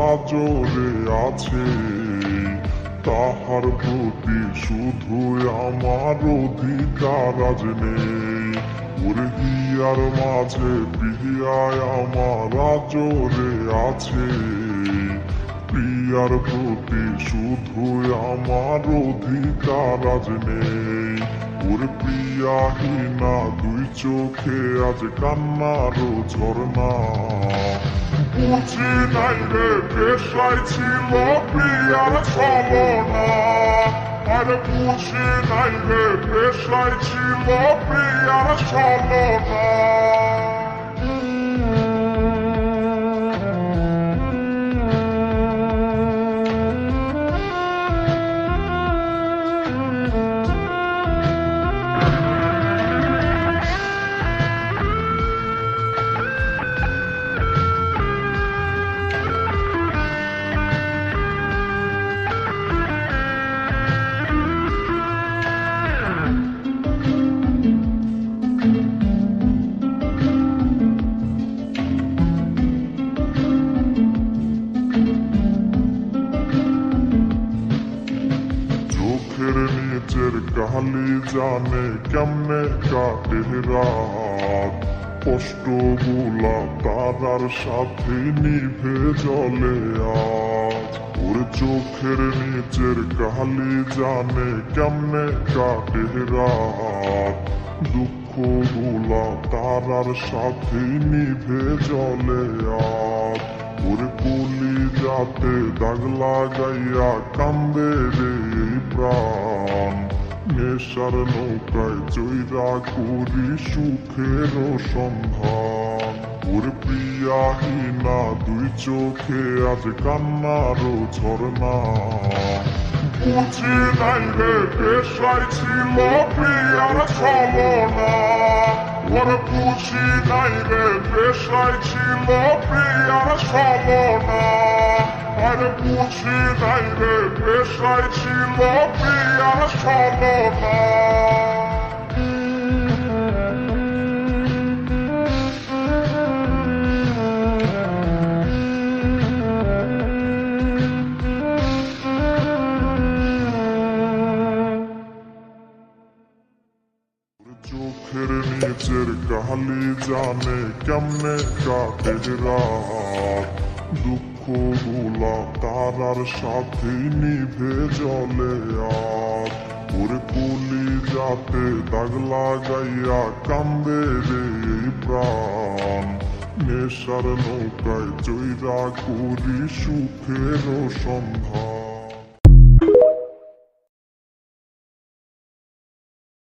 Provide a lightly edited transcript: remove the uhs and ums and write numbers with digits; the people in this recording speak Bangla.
আজরে আছে, তাহার প্রতি শুধু আমার অধিকার আজ নেই। ওরে হিয়ার মাঝে প্রিয়ায় আমার আজরে আছে, প্রিয়ার প্রতি শুধু আমার অধিকার আজ নেই। ওরে প্রিয়াহীনা দুই চোখে আজ কান্নারও ঝর্ণা, বুঝি নাই রে পেশায় ছিল প্রিয়ার ছলনা। আর বুঝি নাই রে পেশায় ছিল প্রিয়ার ছলনা। নিচের কালি জানে কেমনে কাটে রাত, কষ্ট গুলা তারার সাথে নিভে জলে আজ। ওর চোখের নিচের কালি জানে কেমনে কাটে রাত, দুঃখ গুলা তারার সাথে নিভে জলে আজ। ওরে কলি যাতে দাগ লাগাইয়া কান্দে রে এই প্রাণ, নেশার নৌকায় চৈরা করি সুখের সন্ধান। ওরে প্রিয়াহীনা দুই চোখে আজ কান্নারও ঝর্ণা, বুঝি নাই রে পেশায় ছিল প্রিয়ার ছলনা। ওরে বুঝি নাই রে পেশায় ছিল প্রিয়ার ছলনা। আরে বুঝি নাই রে পেশায় ছিল প্রিয়ার ছলনা। চোখের নিচের কালি জানে কেমনে কাটে রাত, দুঃখ গুলা তারার সাথে নিভে জলে আজ। ওরে কলি যাতে দাগ লাগাইয়া কান্দে রে এই প্রাণ, নেশার নৌকায় চৈরা করি সুখের সন্ধান।